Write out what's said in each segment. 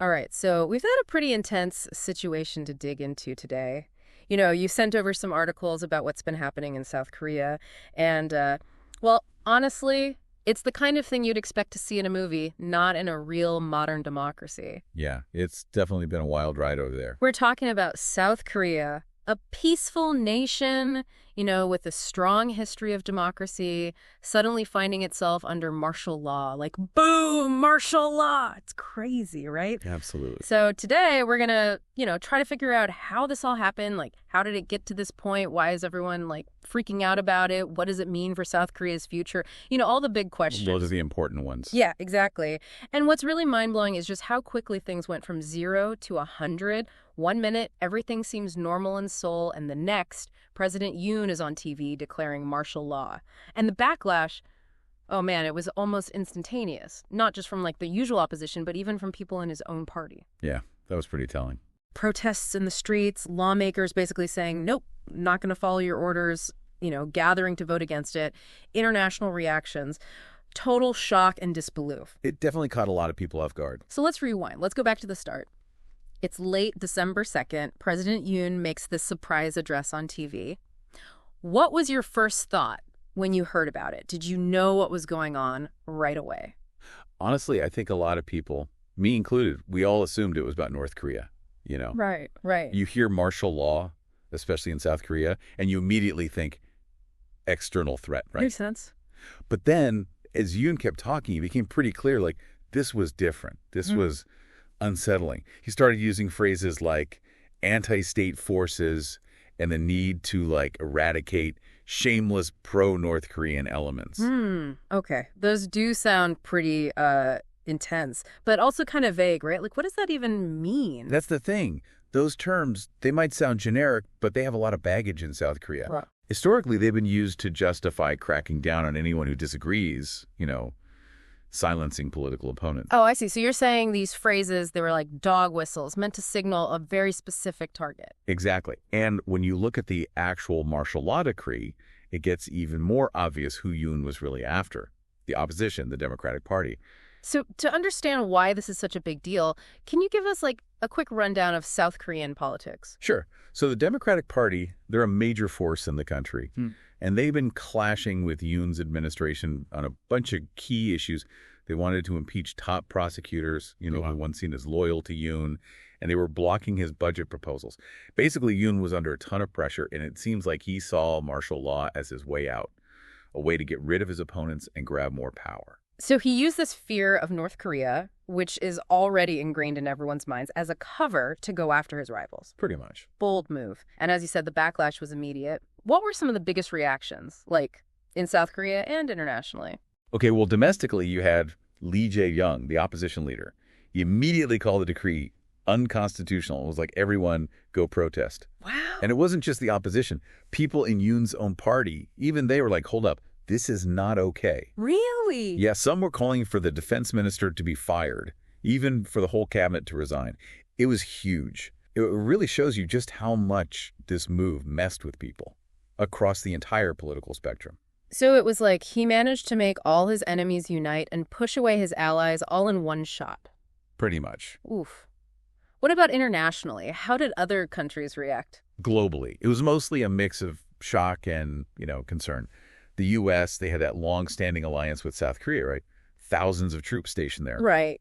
All right, so we've had a pretty intense situation to dig into today. You sent over some articles about what's been happening in South Korea, and, well, honestly, it's the kind of thing you'd expect to see in a movie, not in a real modern democracy. Yeah, it's definitely been a wild ride over there. We're talking about South Korea, a peaceful nation, with a strong history of democracy, suddenly finding itself under martial law. Like, boom, martial law. It's crazy, right? Absolutely. So today we're going to, try to figure out how this all happened. Like, how did it get to this point? Why is everyone, freaking out about it? What does it mean for South Korea's future? All the big questions. Those are the important ones. Yeah, exactly. And what's really mind-blowing is just how quickly things went from 0 to 100. 1 minute, everything seems normal in Seoul, and the next, President Yoon is on TV declaring martial law. And the backlash, oh man, it was almost instantaneous. Not just from the usual opposition, but even from people in his own party. Yeah, that was pretty telling. Protests in the streets, lawmakers basically saying, nope, not going to follow your orders, gathering to vote against it, international reactions, total shock and disbelief. It definitely caught a lot of people off guard. So let's rewind. Let's go back to the start. It's late December 2nd. President Yoon makes this surprise address on TV. What was your first thought when you heard about it? Did you know what was going on right away? Honestly, I think a lot of people, me included, we all assumed it was about North Korea, Right. You hear martial law, especially in South Korea, and you immediately think external threat, right? Makes sense. But then, as Yoon kept talking, it became pretty clear, this was different. This was unsettling. He started using phrases like anti-state forces and the need to, eradicate shameless pro-North Korean elements. Okay. Those do sound pretty intense, but also kind of vague, right? What does that even mean? That's the thing. Those terms, they might sound generic, but they have a lot of baggage in South Korea. Right. Historically, they've been used to justify cracking down on anyone who disagrees, silencing political opponents. Oh, I see. So you're saying these phrases, they were like dog whistles, meant to signal a very specific target. Exactly. And when you look at the actual martial law decree, it gets even more obvious who Yoon was really after. The opposition, the Democratic Party. So to understand why this is such a big deal, can you give us a quick rundown of South Korean politics? Sure. So the Democratic Party, they're a major force in the country. And they've been clashing with Yoon's administration on a bunch of key issues. They wanted to impeach top prosecutors, the ones seen as loyal to Yoon, and they were blocking his budget proposals. Basically, Yoon was under a ton of pressure, and it seems like he saw martial law as his way out, a way to get rid of his opponents and grab more power. So he used this fear of North Korea, which is already ingrained in everyone's minds, as a cover to go after his rivals. Pretty much. Bold move. And as you said, the backlash was immediate. What were some of the biggest reactions, in South Korea and internationally? Okay, well, domestically, you had Lee Jae-young, the opposition leader. He immediately called the decree unconstitutional. It was like, everyone go protest. Wow. And it wasn't just the opposition. People in Yoon's own party, even they were like, hold up, this is not okay. Really? Yeah, some were calling for the defense minister to be fired, even for the whole cabinet to resign. It was huge. It really shows you just how much this move messed with people across the entire political spectrum. So it was like he managed to make all his enemies unite and push away his allies all in one shot. Pretty much. Oof. What about internationally? How did other countries react? Globally, it was mostly a mix of shock and, concern. The U.S., they had that long-standing alliance with South Korea, right? Thousands of troops stationed there. Right.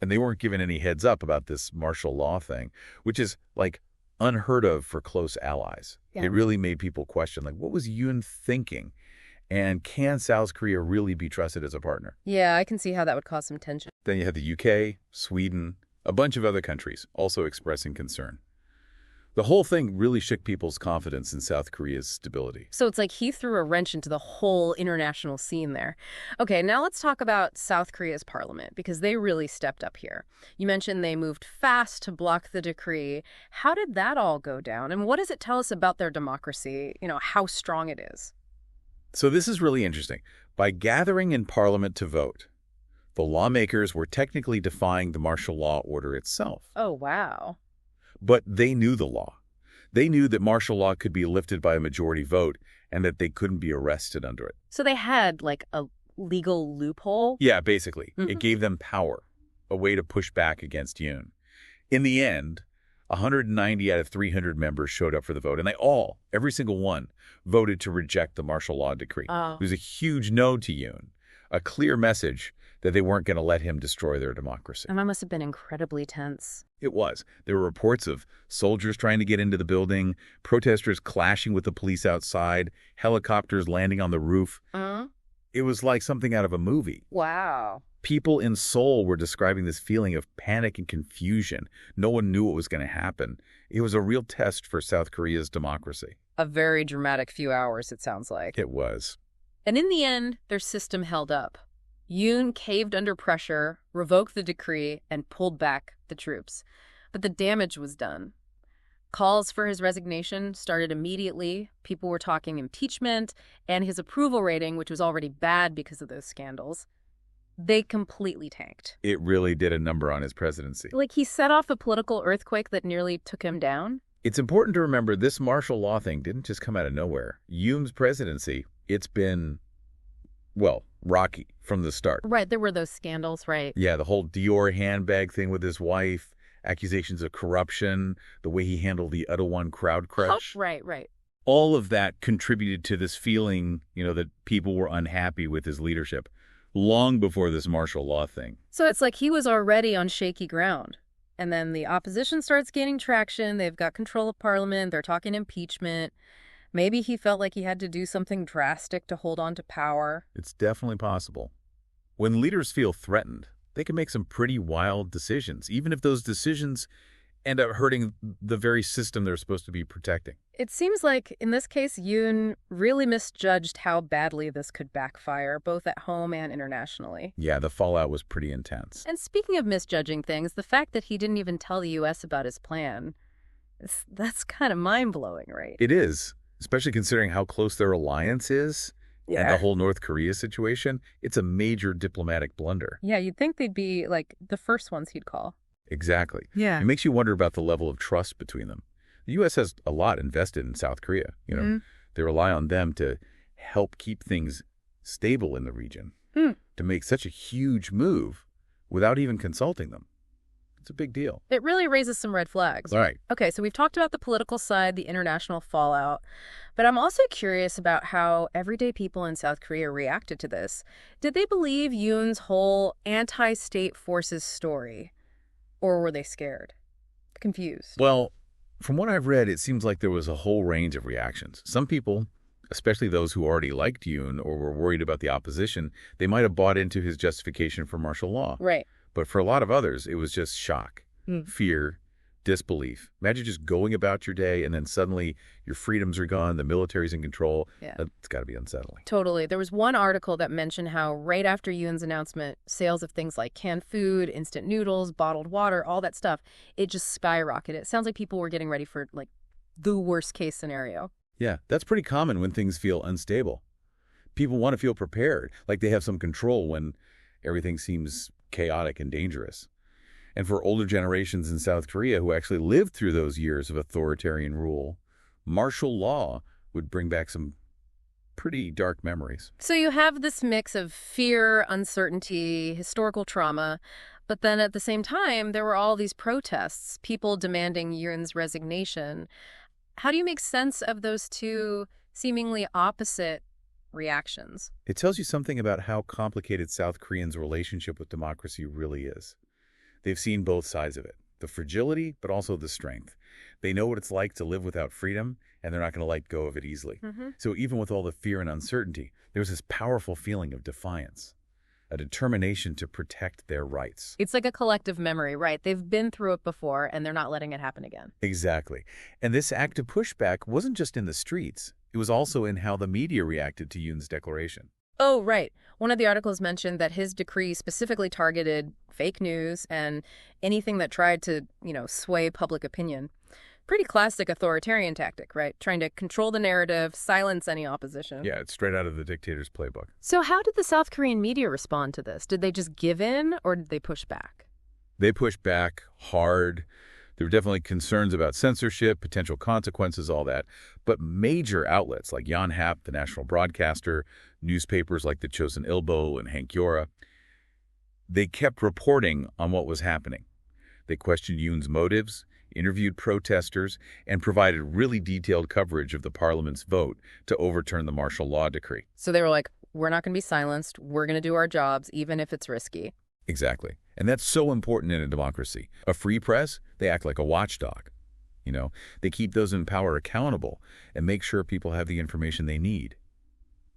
And they weren't given any heads up about this martial law thing, which is, unheard of for close allies. Yeah. It really made people question, what was Yoon thinking? And can South Korea really be trusted as a partner? Yeah, I can see how that would cause some tension. Then you had the UK, Sweden, a bunch of other countries also expressing concern. The whole thing really shook people's confidence in South Korea's stability. So it's like he threw a wrench into the whole international scene there. Okay, now let's talk about South Korea's parliament, because they really stepped up here. You mentioned they moved fast to block the decree. How did that all go down? And what does it tell us about their democracy, how strong it is? So this is really interesting. By gathering in parliament to vote, the lawmakers were technically defying the martial law order itself. Oh, wow. But they knew the law. They knew that martial law could be lifted by a majority vote and that they couldn't be arrested under it. So they had, a legal loophole? Yeah, basically. It gave them power. a way to push back against Yoon. In the end, 190 out of 300 members showed up for the vote, and they all, every single one, voted to reject the martial law decree. Oh. It was a huge no to Yoon, a clear message that they weren't going to let him destroy their democracy. And that must have been incredibly tense. It was. There were reports of soldiers trying to get into the building, protesters clashing with the police outside, helicopters landing on the roof. It was like something out of a movie. Wow. People in Seoul were describing this feeling of panic and confusion. No one knew what was going to happen. It was a real test for South Korea's democracy. A very dramatic few hours, it sounds like. It was. And in the end, their system held up. Yoon caved under pressure, revoked the decree, and pulled back the troops. But the damage was done. Calls for his resignation started immediately. People were talking impeachment, and his approval rating, which was already bad because of those scandals, they completely tanked. It really did a number on his presidency. Like he set off a political earthquake that nearly took him down. It's important to remember this martial law thing didn't just come out of nowhere. Yoon's presidency, it's been, well, rocky from the start. Right, there were those scandals, right? Yeah, the whole Dior handbag thing with his wife, accusations of corruption, the way he handled the Itaewon crowd crush. Oh, right. All of that contributed to this feeling, that people were unhappy with his leadership long before this martial law thing. So it's like he was already on shaky ground. And then the opposition starts gaining traction. They've got control of parliament. They're talking impeachment. Maybe he felt like he had to do something drastic to hold on to power. It's definitely possible. When leaders feel threatened, they can make some pretty wild decisions, even if those decisions end up hurting the very system they're supposed to be protecting. It seems like, in this case, Yoon really misjudged how badly this could backfire, both at home and internationally. Yeah, the fallout was pretty intense. And speaking of misjudging things, the fact that he didn't even tell the U.S. about his plan, that's kind of mind-blowing, right? It is, especially considering how close their alliance is. Yeah. And the whole North Korea situation. It's a major diplomatic blunder. Yeah, you'd think they'd be, like, the first ones he'd call. Exactly. Yeah. It makes you wonder about the level of trust between them. The U.S. has a lot invested in South Korea. They rely on them to help keep things stable in the region. To make such a huge move without even consulting them. It's a big deal. It really raises some red flags. All right. Okay, so we've talked about the political side, the international fallout, but I'm also curious about how everyday people in South Korea reacted to this. Did they believe Yoon's whole anti-state forces story, or were they scared? Confused? Well, from what I've read, it seems like there was a whole range of reactions. Some people, especially those who already liked Yoon or were worried about the opposition, they might have bought into his justification for martial law. Right. But for a lot of others, it was just shock, fear, disbelief. Imagine just going about your day and then suddenly your freedoms are gone, the military's in control. Yeah. It's got to be unsettling. Totally. There was one article that mentioned how right after Yoon's announcement, sales of things like canned food, instant noodles, bottled water, all that stuff, it just skyrocketed. It sounds like people were getting ready for, like, the worst case scenario. Yeah, that's pretty common when things feel unstable. People want to feel prepared, like they have some control when everything seems chaotic and dangerous. And for older generations in South Korea who actually lived through those years of authoritarian rule, martial law would bring back some pretty dark memories. So you have this mix of fear, uncertainty, historical trauma, but then at the same time, there were all these protests, people demanding Yoon's resignation. How do you make sense of those two seemingly opposite reactions? It tells you something about how complicated South Koreans' relationship with democracy really is. They've seen both sides of it, the fragility, but also the strength. They know what it's like to live without freedom, and they're not going to let go of it easily. So even with all the fear and uncertainty, there's this powerful feeling of defiance, a determination to protect their rights. It's like a collective memory, right? They've been through it before, and they're not letting it happen again. Exactly. And this act of pushback wasn't just in the streets. It was also in how the media reacted to Yoon's declaration. Oh, right. One of the articles mentioned that his decree specifically targeted fake news and anything that tried to, sway public opinion. Pretty classic authoritarian tactic, right? Trying to control the narrative, silence any opposition. Yeah, it's straight out of the dictator's playbook. So how did the South Korean media respond to this? Did they just give in or did they push back? They pushed back hard. There were definitely concerns about censorship, potential consequences, all that. But major outlets like Yonhap, the national broadcaster, newspapers like the Chosun Ilbo and Hankyoreh, They kept reporting on what was happening. They questioned Yoon's motives, interviewed protesters, and provided really detailed coverage of the parliament's vote to overturn the martial law decree. So they were like, we're not going to be silenced. We're going to do our jobs, even if it's risky. Exactly. And that's so important in a democracy. A free press, they act like a watchdog. They keep those in power accountable and make sure people have the information they need.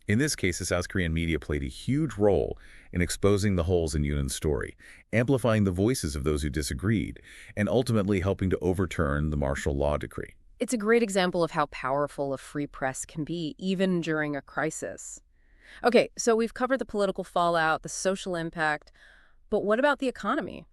In this case, the South Korean media played a huge role in exposing the holes in Yoon's story, amplifying the voices of those who disagreed, and ultimately helping to overturn the martial law decree. It's a great example of how powerful a free press can be, even during a crisis. Okay, so we've covered the political fallout, the social impact, but what about the economy?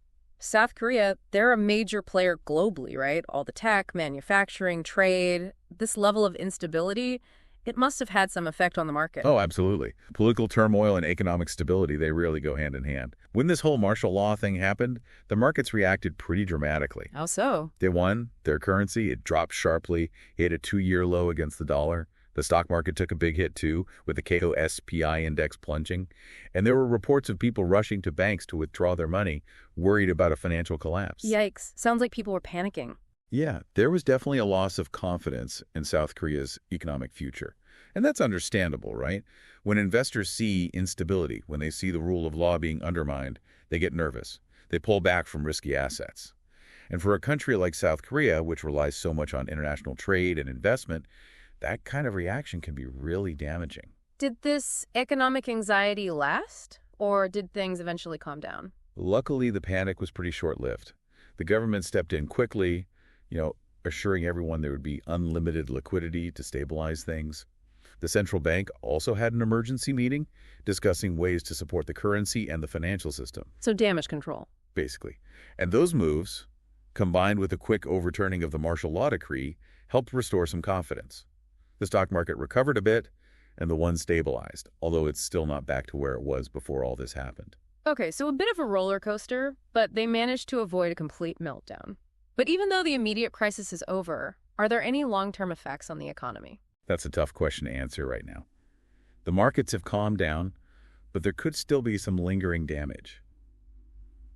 South Korea, they're a major player globally, right? All the tech, manufacturing, trade, this level of instability, it must have had some effect on the market. Oh, absolutely. Political turmoil and economic stability, they really go hand in hand. When this whole martial law thing happened, the markets reacted pretty dramatically. How so? Day one, their currency, it dropped sharply, hit a 2-year low against the dollar. The stock market took a big hit too, with the KOSPI index plunging. And there were reports of people rushing to banks to withdraw their money, worried about a financial collapse. Yikes. Sounds like people were panicking. Yeah, there was definitely a loss of confidence in South Korea's economic future. And that's understandable, right? When investors see instability, when they see the rule of law being undermined, they get nervous. They pull back from risky assets. And for a country like South Korea, which relies so much on international trade and investment, that kind of reaction can be really damaging. Did this economic anxiety last, or did things eventually calm down? Luckily, the panic was pretty short-lived. The government stepped in quickly, assuring everyone there would be unlimited liquidity to stabilize things. The central bank also had an emergency meeting discussing ways to support the currency and the financial system. So damage control. Basically. And those moves, combined with a quick overturning of the martial law decree, helped restore some confidence. The stock market recovered a bit, and the won stabilized, although it's still not back to where it was before all this happened. Okay, so a bit of a roller coaster, but they managed to avoid a complete meltdown. But even though the immediate crisis is over, are there any long-term effects on the economy? That's a tough question to answer right now. The markets have calmed down, but there could still be some lingering damage.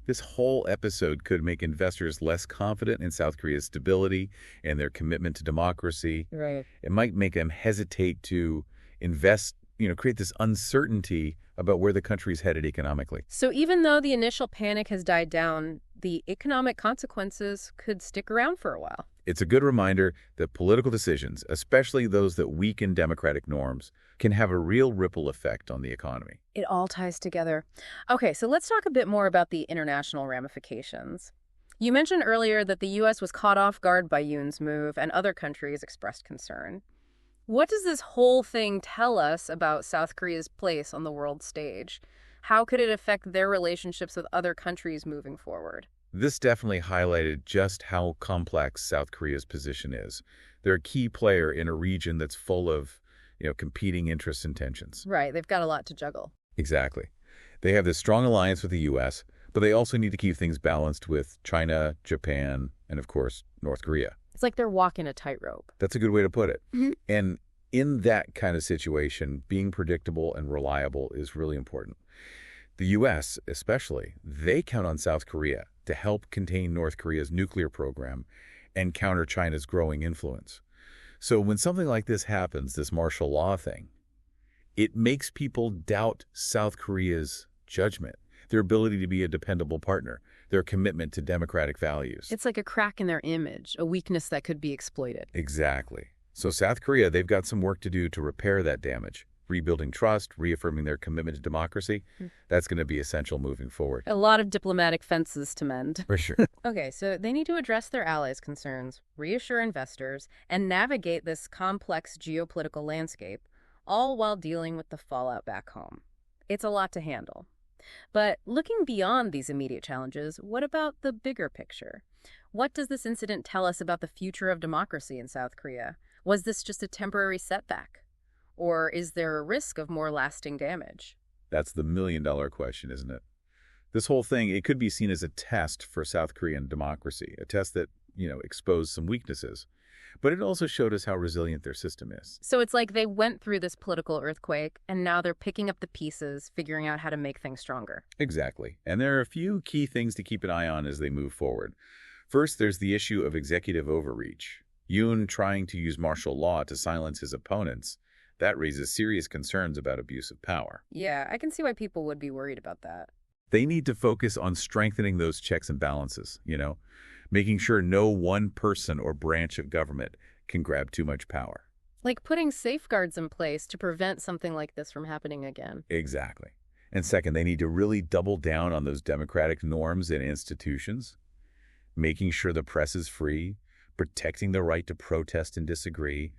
This whole episode could make investors less confident in South Korea's stability and their commitment to democracy. Right. It might make them hesitate to invest, create this uncertainty about where the country's headed economically. So even though the initial panic has died down, the economic consequences could stick around for a while. It's a good reminder that political decisions, especially those that weaken democratic norms, can have a real ripple effect on the economy. It all ties together. Okay, so let's talk a bit more about the international ramifications. You mentioned earlier that the U.S. was caught off guard by Yoon's move and other countries expressed concern. What does this whole thing tell us about South Korea's place on the world stage? How could it affect their relationships with other countries moving forward? This definitely highlighted just how complex South Korea's position is. They're a key player in a region that's full of, competing interests and tensions. Right, they've got a lot to juggle. Exactly. They have this strong alliance with the U.S., but they also need to keep things balanced with China, Japan, and of course, North Korea. It's like they're walking a tightrope. That's a good way to put it. Mm-hmm. And in that kind of situation, being predictable and reliable is really important. The U.S., especially, they count on South Korea to help contain North Korea's nuclear program and counter China's growing influence. So when something like this happens, this martial law thing, it makes people doubt South Korea's judgment, their ability to be a dependable partner, their commitment to democratic values. It's like a crack in their image, a weakness that could be exploited. Exactly. So South Korea, they've got some work to do to repair that damage. Rebuilding trust, reaffirming their commitment to democracy, that's going to be essential moving forward. A lot of diplomatic fences to mend. For sure. Okay, so they need to address their allies' concerns, reassure investors, and navigate this complex geopolitical landscape, all while dealing with the fallout back home. It's a lot to handle. But looking beyond these immediate challenges, what about the bigger picture? What does this incident tell us about the future of democracy in South Korea? Was this just a temporary setback? Or is there a risk of more lasting damage? That's the million-dollar question, isn't it? This whole thing, it could be seen as a test for South Korean democracy, a test that exposed some weaknesses. But it also showed us how resilient their system is. So it's like they went through this political earthquake, and now they're picking up the pieces, figuring out how to make things stronger. Exactly. And there are a few key things to keep an eye on as they move forward. First, there's the issue of executive overreach. Yoon trying to use martial law to silence his opponents. That raises serious concerns about abuse of power. Yeah, I can see why people would be worried about that. They need to focus on strengthening those checks and balances, making sure no one person or branch of government can grab too much power. Like putting safeguards in place to prevent something like this from happening again. Exactly. And second, they need to really double down on those democratic norms and institutions, making sure the press is free, protecting the right to protest and disagree,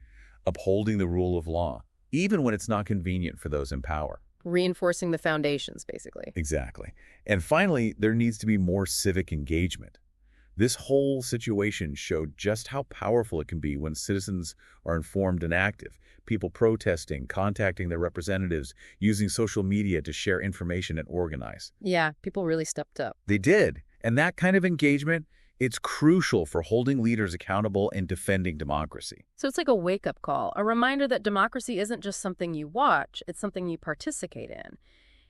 upholding the rule of law, even when it's not convenient for those in power. Reinforcing the foundations, basically. Exactly. And finally, there needs to be more civic engagement. This whole situation showed just how powerful it can be when citizens are informed and active. People protesting, contacting their representatives, using social media to share information and organize. Yeah, people really stepped up. They did. And that kind of engagement, it's crucial for holding leaders accountable and defending democracy. So it's like a wake-up call, a reminder that democracy isn't just something you watch, it's something you participate in.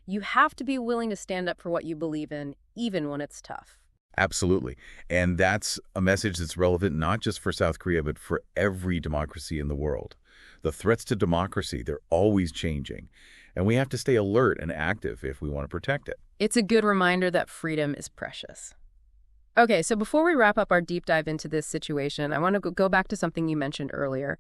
You have to be willing to stand up for what you believe in, even when it's tough. Absolutely. And that's a message that's relevant not just for South Korea, but for every democracy in the world. The threats to democracy, they're always changing. And we have to stay alert and active if we want to protect it. It's a good reminder that freedom is precious. Okay, so before we wrap up our deep dive into this situation, I want to go back to something you mentioned earlier,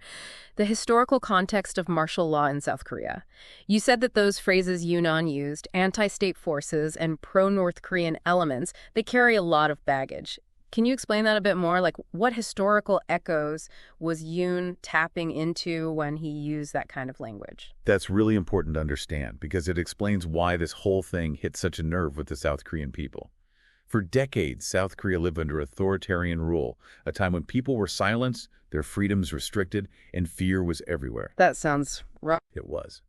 the historical context of martial law in South Korea. You said that those phrases Yoon used, anti-state forces and pro-North Korean elements, they carry a lot of baggage. Can you explain that a bit more? Like, what historical echoes was Yoon tapping into when he used that kind of language? That's really important to understand because it explains why this whole thing hit such a nerve with the South Korean people. For decades, South Korea lived under authoritarian rule, a time when people were silenced, their freedoms restricted, and fear was everywhere. That sounds rough. It was.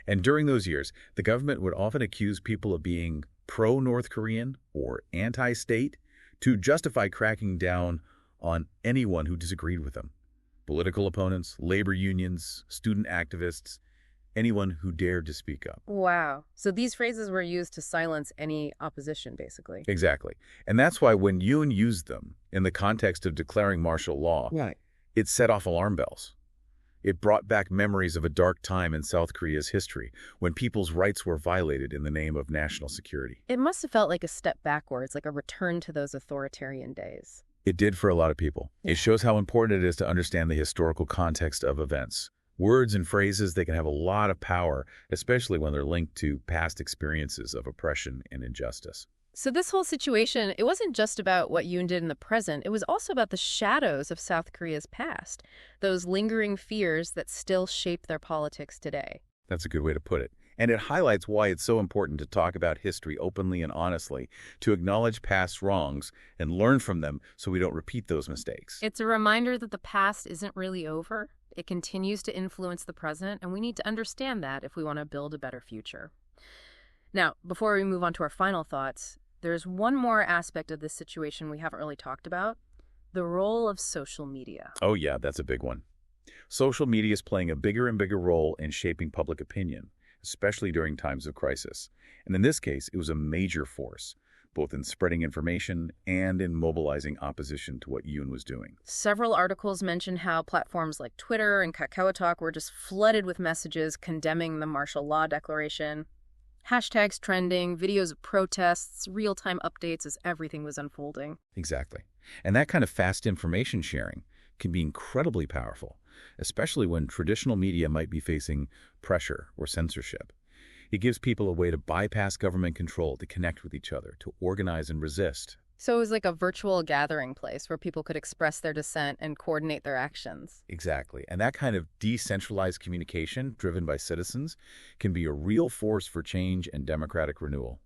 And during those years, the government would often accuse people of being pro-North Korean or anti-state to justify cracking down on anyone who disagreed with them. Political opponents, labor unions, student activists, anyone who dared to speak up. Wow. So these phrases were used to silence any opposition, basically. Exactly. And that's why when Yoon used them in the context of declaring martial law, it set off alarm bells. It brought back memories of a dark time in South Korea's history when people's rights were violated in the name of national security. It must have felt like a step backwards, like a return to those authoritarian days. It did for a lot of people. Yeah. It shows how important it is to understand the historical context of events. Words and phrases, they can have a lot of power, especially when they're linked to past experiences of oppression and injustice. So this whole situation, it wasn't just about what Yoon did in the present. It was also about the shadows of South Korea's past, those lingering fears that still shape their politics today. That's a good way to put it. And it highlights why it's so important to talk about history openly and honestly, to acknowledge past wrongs and learn from them so we don't repeat those mistakes. It's a reminder that the past isn't really over. It continues to influence the present, and we need to understand that if we want to build a better future. Now, before we move on to our final thoughts, there's one more aspect of this situation we haven't really talked about, the role of social media. Oh yeah, that's a big one. Social media is playing a bigger and bigger role in shaping public opinion, especially during times of crisis. And in this case, it was a major force, both in spreading information and in mobilizing opposition to what Yoon was doing. Several articles mention how platforms like Twitter and KakaoTalk were just flooded with messages condemning the martial law declaration. Hashtags trending, videos of protests, real-time updates as everything was unfolding. Exactly. And that kind of fast information sharing can be incredibly powerful, especially when traditional media might be facing pressure or censorship. It gives people a way to bypass government control, to connect with each other, to organize and resist. So it was like a virtual gathering place where people could express their dissent and coordinate their actions. Exactly. And that kind of decentralized communication driven by citizens can be a real force for change and democratic renewal.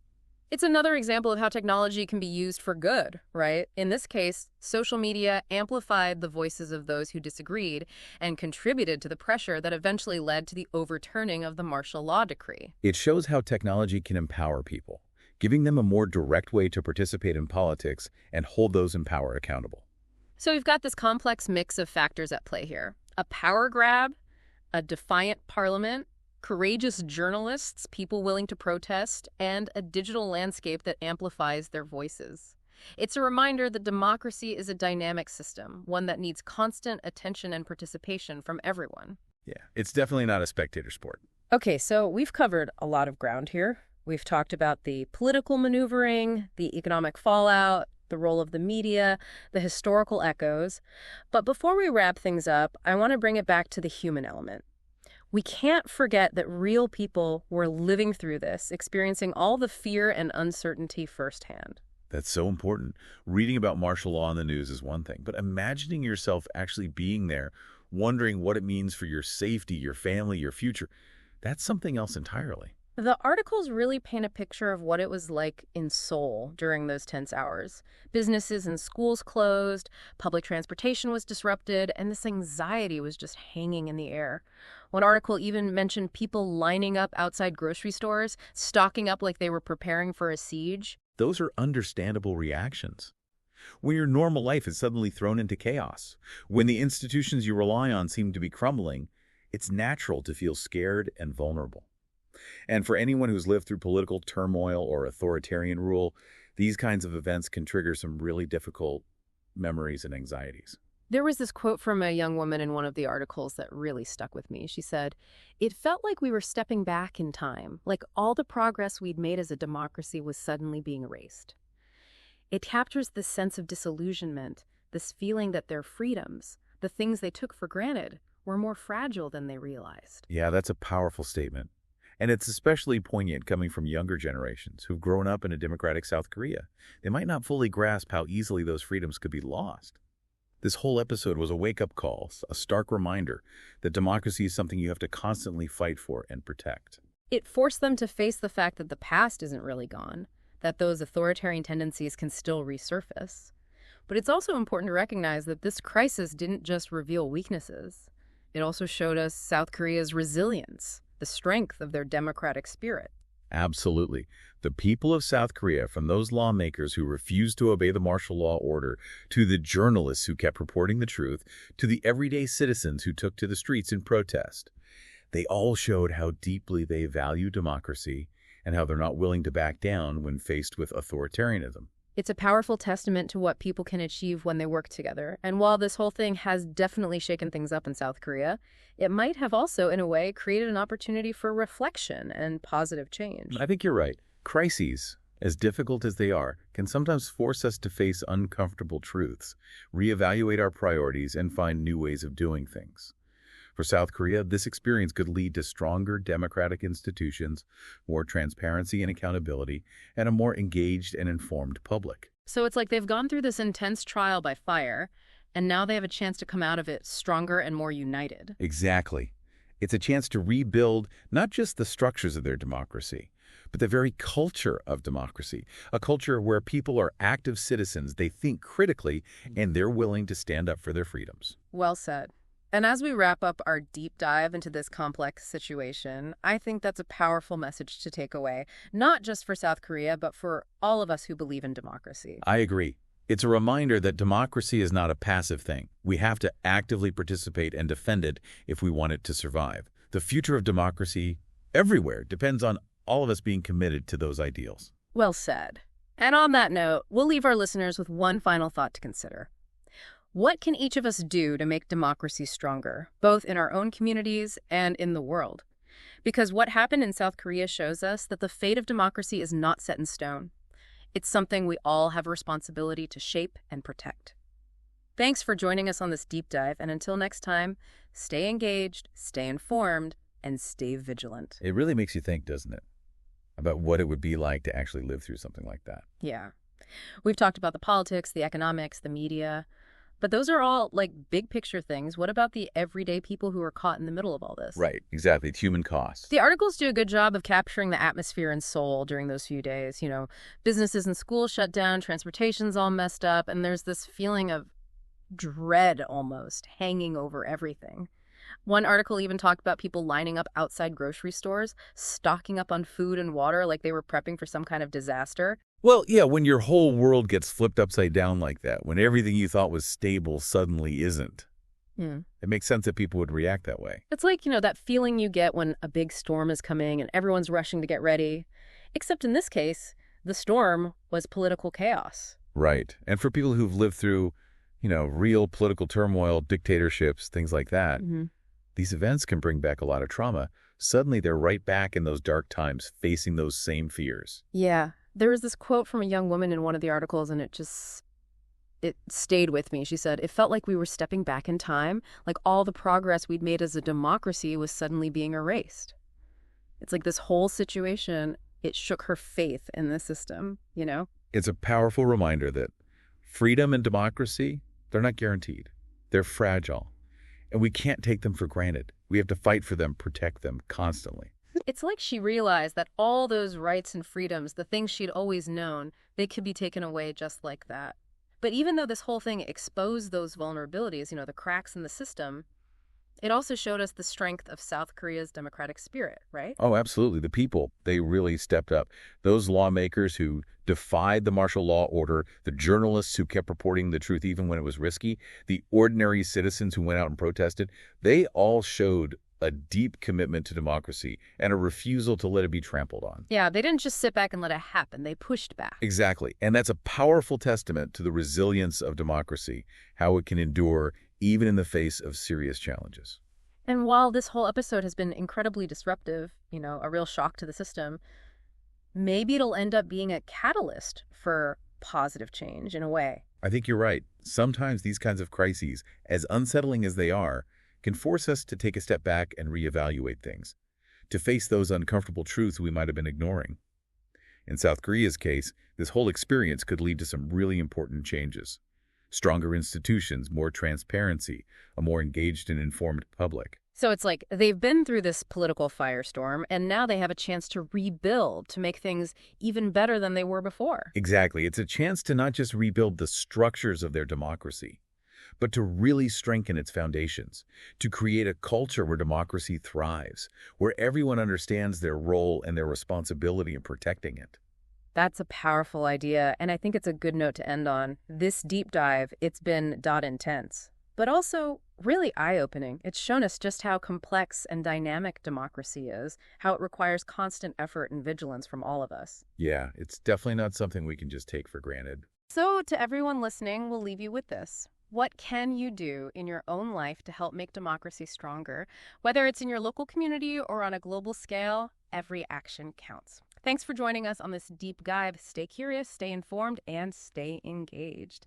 It's another example of how technology can be used for good, right? In this case, social media amplified the voices of those who disagreed and contributed to the pressure that eventually led to the overturning of the martial law decree. It shows how technology can empower people, giving them a more direct way to participate in politics and hold those in power accountable. So we've got this complex mix of factors at play here. A power grab, a defiant parliament, courageous journalists, people willing to protest, and a digital landscape that amplifies their voices. It's a reminder that democracy is a dynamic system, one that needs constant attention and participation from everyone. Yeah, it's definitely not a spectator sport. Okay, so we've covered a lot of ground here. We've talked about the political maneuvering, the economic fallout, the role of the media, the historical echoes. But before we wrap things up, I want to bring it back to the human element. We can't forget that real people were living through this, experiencing all the fear and uncertainty firsthand. That's so important. Reading about martial law in the news is one thing, but imagining yourself actually being there, wondering what it means for your safety, your family, your future, that's something else entirely. The articles really paint a picture of what it was like in Seoul during those tense hours. Businesses and schools closed, public transportation was disrupted, and this anxiety was just hanging in the air. One article even mentioned people lining up outside grocery stores, stocking up like they were preparing for a siege. Those are understandable reactions. When your normal life is suddenly thrown into chaos, when the institutions you rely on seem to be crumbling, it's natural to feel scared and vulnerable. And for anyone who's lived through political turmoil or authoritarian rule, these kinds of events can trigger some really difficult memories and anxieties. There was this quote from a young woman in one of the articles that really stuck with me. She said, "It felt like we were stepping back in time, like all the progress we'd made as a democracy was suddenly being erased." It captures this sense of disillusionment, this feeling that their freedoms, the things they took for granted, were more fragile than they realized. Yeah, that's a powerful statement. And it's especially poignant coming from younger generations who've grown up in a democratic South Korea. They might not fully grasp how easily those freedoms could be lost. This whole episode was a wake-up call, a stark reminder that democracy is something you have to constantly fight for and protect. It forced them to face the fact that the past isn't really gone, that those authoritarian tendencies can still resurface. But it's also important to recognize that this crisis didn't just reveal weaknesses. It also showed us South Korea's resilience, the strength of their democratic spirit. Absolutely. The people of South Korea, from those lawmakers who refused to obey the martial law order, to the journalists who kept reporting the truth, to the everyday citizens who took to the streets in protest, they all showed how deeply they value democracy and how they're not willing to back down when faced with authoritarianism. It's a powerful testament to what people can achieve when they work together. And while this whole thing has definitely shaken things up in South Korea, it might have also, in a way, created an opportunity for reflection and positive change. I think you're right. Crises, as difficult as they are, can sometimes force us to face uncomfortable truths, reevaluate our priorities, and find new ways of doing things. For South Korea, this experience could lead to stronger democratic institutions, more transparency and accountability, and a more engaged and informed public. So it's like they've gone through this intense trial by fire, and now they have a chance to come out of it stronger and more united. Exactly. It's a chance to rebuild not just the structures of their democracy, but the very culture of democracy, a culture where people are active citizens, they think critically, and they're willing to stand up for their freedoms. Well said. And as we wrap up our deep dive into this complex situation, I think that's a powerful message to take away, not just for South Korea, but for all of us who believe in democracy. I agree. It's a reminder that democracy is not a passive thing. We have to actively participate and defend it if we want it to survive. The future of democracy everywhere depends on all of us being committed to those ideals. Well said. And on that note, we'll leave our listeners with one final thought to consider. What can each of us do to make democracy stronger, both in our own communities and in the world? Because what happened in South Korea shows us that the fate of democracy is not set in stone. It's something we all have a responsibility to shape and protect. Thanks for joining us on this deep dive, and until next time, stay engaged, stay informed, and stay vigilant. It really makes you think, doesn't it, about what it would be like to actually live through something like that. Yeah. We've talked about the politics, the economics, the media. But those are all, like, big picture things. What about the everyday people who are caught in the middle of all this? Right, exactly. It's human cost. The articles do a good job of capturing the atmosphere in Seoul during those few days. You know, businesses and schools shut down, transportation's all messed up, and there's this feeling of dread almost hanging over everything. One article even talked about people lining up outside grocery stores, stocking up on food and water like they were prepping for some kind of disaster. Well, yeah, when your whole world gets flipped upside down like that, when everything you thought was stable suddenly isn't, Hmm. it makes sense that people would react that way. It's like, that feeling you get when a big storm is coming and everyone's rushing to get ready. Except in this case, the storm was political chaos. Right. And for people who've lived through, real political turmoil, dictatorships, things like that, these events can bring back a lot of trauma. Suddenly they're right back in those dark times, facing those same fears. Yeah. There was this quote from a young woman in one of the articles, and it stayed with me. She said, "It felt like we were stepping back in time, like all the progress we'd made as a democracy was suddenly being erased." It's like this whole situation, it shook her faith in the system. It's a powerful reminder that freedom and democracy, they're not guaranteed. They're fragile. And we can't take them for granted. We have to fight for them, protect them constantly. It's like she realized that all those rights and freedoms, the things she'd always known, they could be taken away just like that. But even though this whole thing exposed those vulnerabilities, the cracks in the system, it also showed us the strength of South Korea's democratic spirit, right? Oh, absolutely. The people, they really stepped up. Those lawmakers who defied the martial law order, the journalists who kept reporting the truth even when it was risky, the ordinary citizens who went out and protested, they all showed a deep commitment to democracy and a refusal to let it be trampled on. Yeah, they didn't just sit back and let it happen. They pushed back. Exactly. And that's a powerful testament to the resilience of democracy, how it can endure even in the face of serious challenges. And while this whole episode has been incredibly disruptive, a real shock to the system, maybe it'll end up being a catalyst for positive change in a way. I think you're right. Sometimes these kinds of crises, as unsettling as they are, can force us to take a step back and reevaluate things, to face those uncomfortable truths we might have been ignoring. In South Korea's case, this whole experience could lead to some really important changes. Stronger institutions, more transparency, a more engaged and informed public. So it's like they've been through this political firestorm, and now they have a chance to rebuild, to make things even better than they were before. Exactly. It's a chance to not just rebuild the structures of their democracy, but to really strengthen its foundations, to create a culture where democracy thrives, where everyone understands their role and their responsibility in protecting it. That's a powerful idea, and I think it's a good note to end on. This deep dive, it's been intense, but also really eye-opening. It's shown us just how complex and dynamic democracy is, how it requires constant effort and vigilance from all of us. Yeah, it's definitely not something we can just take for granted. So to everyone listening, we'll leave you with this. What can you do in your own life to help make democracy stronger? Whether it's in your local community or on a global scale, every action counts. Thanks for joining us on this deep dive. Stay curious, stay informed, and stay engaged.